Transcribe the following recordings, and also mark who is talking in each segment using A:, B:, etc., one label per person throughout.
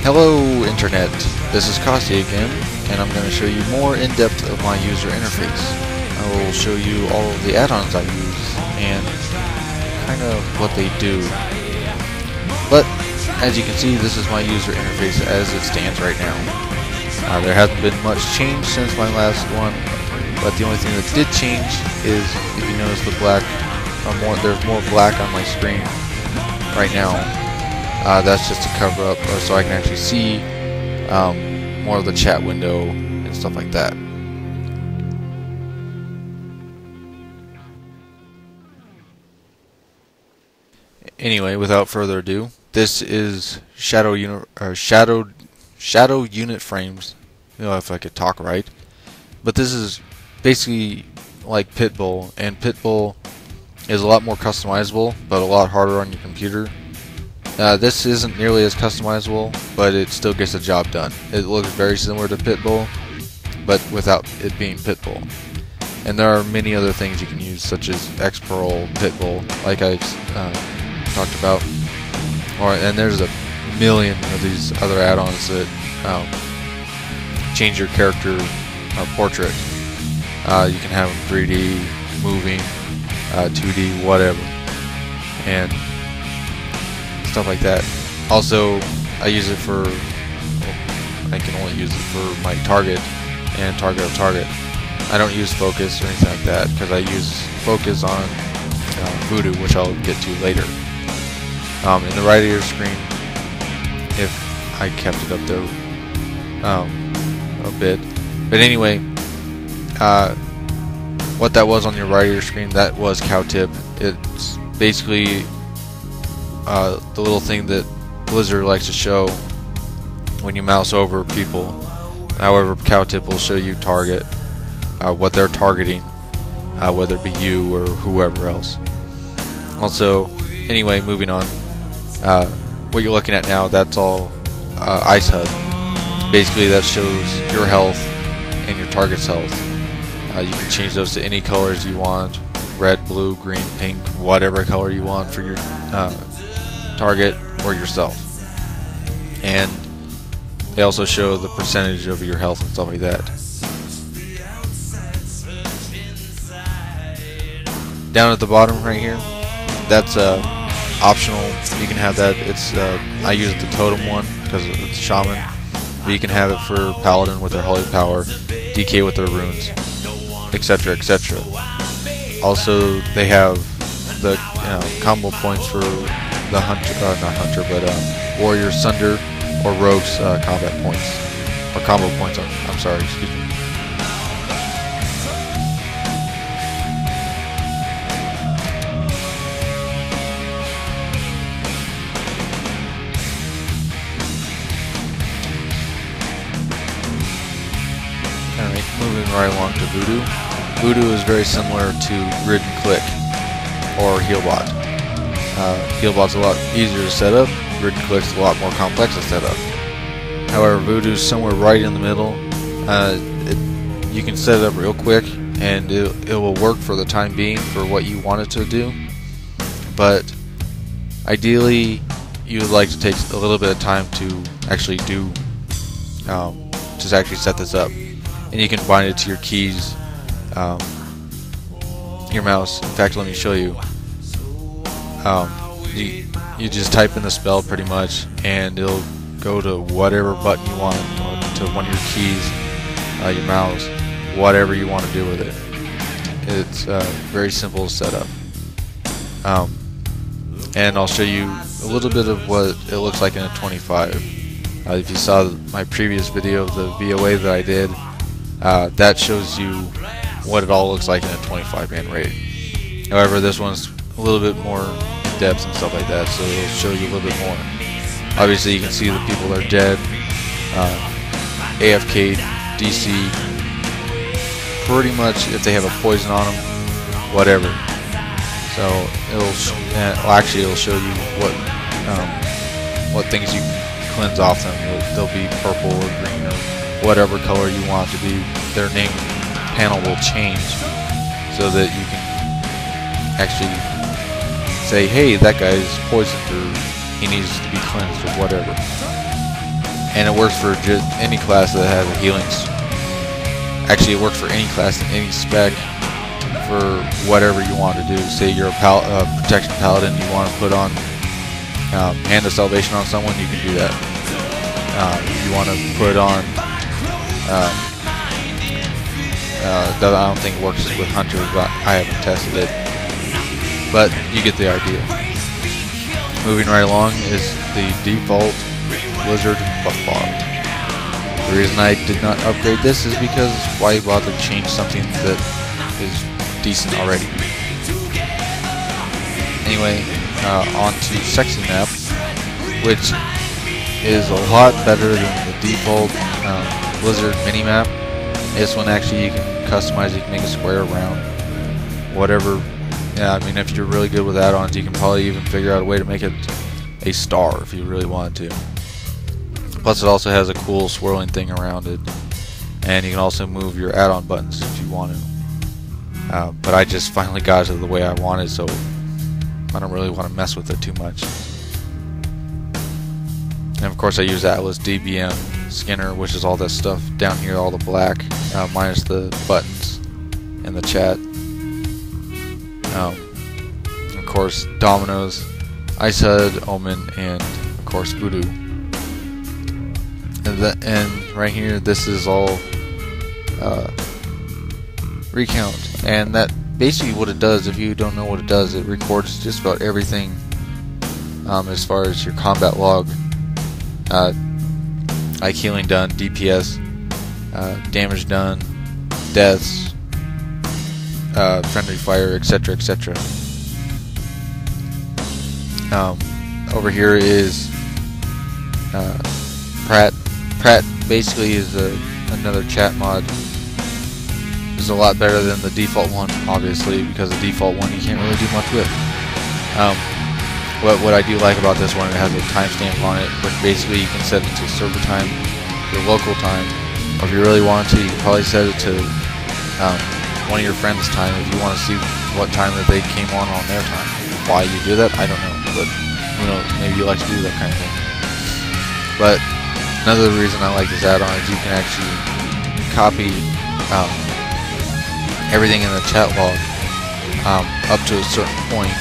A: Hello Internet, this is Kôsse again, and I'm going to show you more in depth of my user interface. I will show you all of the add-ons I use and kind of what they do. But as you can see, this is my user interface as it stands right now. There hasn't been much change since my last one, but the only thing that did change is, if you notice the black, there's more black on my screen right now. That's just to cover up, or so I can actually see more of the chat window and stuff like that. Anyway, without further ado, this is shadow unit frames. You know, if I could talk right. But this is basically like Pitbull, and Pitbull is a lot more customizable, but a lot harder on your computer. This isn't nearly as customizable, but it still gets the job done. It looks very similar to Pitbull, but without it being Pitbull. And there are many other things you can use, such as Xpearl, Pitbull, like I talked about. And there's a million of these other add-ons that change your character portrait. You can have them 3D, moving, 2D, whatever, and stuff like that. Also, I use it for, I can only use it for my target and target of target. I don't use focus or anything like that, because I use focus on Voodoo, which I'll get to later. In the right of your screen, if I kept it up there a bit. But anyway, what that was on your right of your screen, that was Cowtip. It's basically the little thing that Blizzard likes to show when you mouse over people. However, Cowtip will show you target, what they're targeting, whether it be you or whoever else. Also, anyway, moving on, what you're looking at now, that's all Ice HUD. Basically, that shows your health and your target's health. You can change those to any colors you want: red, blue, green, pink, whatever color you want for your target or yourself. And they also show the percentage of your health and stuff like that. Down at the bottom right here, that's optional. You can have that. It's I use the totem one because it's shaman, but you can have it for paladin with their holy power, DK with their runes, etc., etc. Also, they have the combo points for the hunter, not hunter, but warrior, sunder, or rogue's combat points, or combo points. I'm sorry, excuse me. Alright, moving right along to Voodoo. Voodoo is very similar to Grid and Click or Healbot. Healbot's a lot easier to set up. Grid and Click's a lot more complex to set up. However, Voodoo's somewhere right in the middle. You can set it up real quick, and it will work for the time being for what you want it to do. But ideally, you would like to take a little bit of time to actually do, to actually set this up. And you can bind it to your keys, your mouse. In fact, let me show you. You just type in the spell pretty much, and it'll go to whatever button you want, to one of your keys, your mouse, whatever you want to do with it. It's very simple to set up. And I'll show you a little bit of what it looks like in a 25. If you saw my previous video of the VOA that I did, that shows you what it all looks like in a 25-man raid. However, this one's a little bit more in depth and stuff like that, so it'll show you a little bit more. Obviously, you can see the people that are dead, AFK, DC, pretty much if they have a poison on them, whatever. So it'll show you what things you can cleanse off them. They'll be purple or green or whatever color you want to be. Their name panel will change so that you can actually say, hey, that guy's poisoned, or he needs to be cleansed, or whatever. and it works for any class that has a healing. Actually, it works for any class, any spec, for whatever you want to do. Say you're a protection paladin, you want to put on Hand of Salvation on someone, you can do that. You want to put on I don't think it works with hunters, but I haven't tested it. But you get the idea. Moving right along is the default Blizzard buff bar. The reason I did not upgrade this is because why bother to change something that is decent already. Anyway, on to Sexy Map, which is a lot better than the default Blizzard minimap. This one actually you can customize, you can make a square around whatever. Yeah, I mean, if you're really good with add-ons, you can probably even figure out a way to make it a star if you really wanted to. Plus, it also has a cool swirling thing around it, and you can also move your add-on buttons if you want to. But I just finally got it the way I wanted, so I don't really want to mess with it too much. And of course, I use Atlas DBM Skinner, which is all this stuff down here, all the black, minus the buttons and the chat. Of course, Dominoes, Ice Head, Omen, and of course Voodoo. And right here, this is all recount, and that basically what it does. If you don't know what it does, it records just about everything as far as your combat log, like healing done, DPS, damage done, deaths, friendly fire, etc., etc. Over here is Pratt. Pratt basically is another chat mod. It's a lot better than the default one, obviously, because the default one you can't really do much with. What I do like about this one, it has a timestamp on it, which basically you can set it to server time, your local time, or if you really want to, you can probably set it to one of your friends' time if you want to see what time that they came on their time. Why you do that, I don't know, but who knows, maybe you like to do that kind of thing. But another reason I like this add-on is you can actually copy everything in the chat log up to a certain point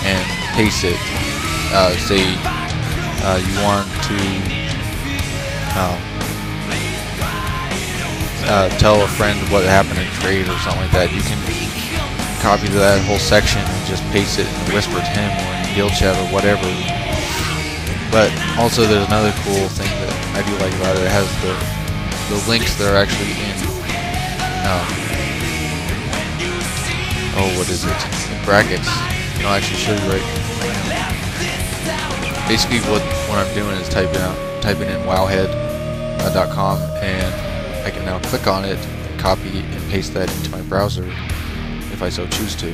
A: and paste it. Say you want to tell a friend what happened in trade or something like that, you can copy that whole section and just paste it and whisper to him or in guild chat or whatever. But also there's another cool thing that I do like about it. It has the links that are actually in what is it? In brackets. I'll actually show you right. Basically what I'm doing is typing in wowhead.com, and I can now click on it, copy and paste that into my browser if I so choose to.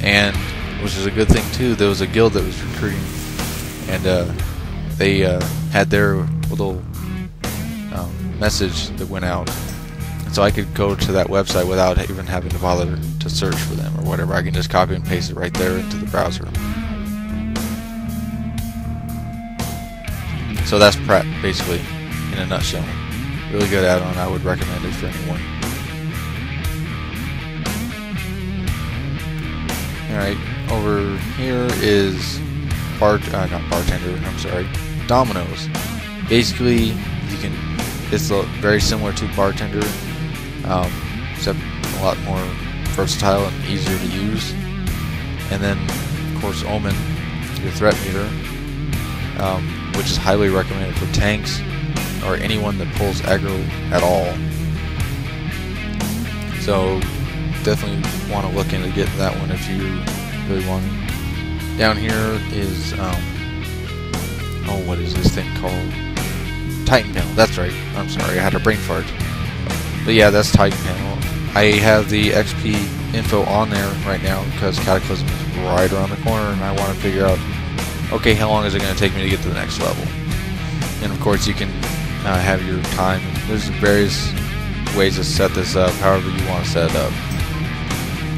A: And which is a good thing too, there was a guild that was recruiting, and they had their little message that went out, and so I could go to that website without even having to bother to search for them or whatever. I can just copy and paste it right there into the browser. So that's Pratt basically in a nutshell. Really good add-on. I would recommend it for anyone. Alright, over here is Dominoes. Basically, you can. It's very similar to Bartender, except a lot more versatile and easier to use. And then, of course, Omen, your threat meter, which is highly recommended for tanks or anyone that pulls aggro at all. So definitely want to look into getting that one if you really want it. Down here is what is this thing called? Titan Panel. That's right. I'm sorry, I had a brain fart. But yeah, that's Titan Panel. I have the XP info on there right now because Cataclysm is right around the corner, and I want to figure out, okay, how long is it going to take me to get to the next level? And of course, you can have your time. There's various ways to set this up, however you want to set it up.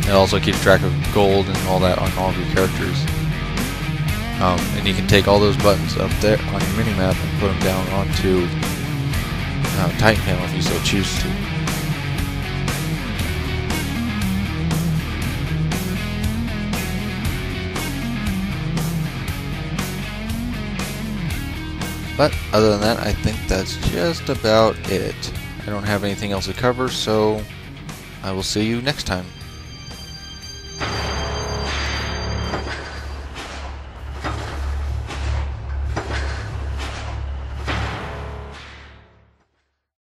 A: It also keeps track of gold and all that on all of your characters. And you can take all those buttons up there on your mini-map and put them down onto Titan panel if you so choose to. But other than that, I think that's just about it. I don't have anything else to cover, so I will see you next time.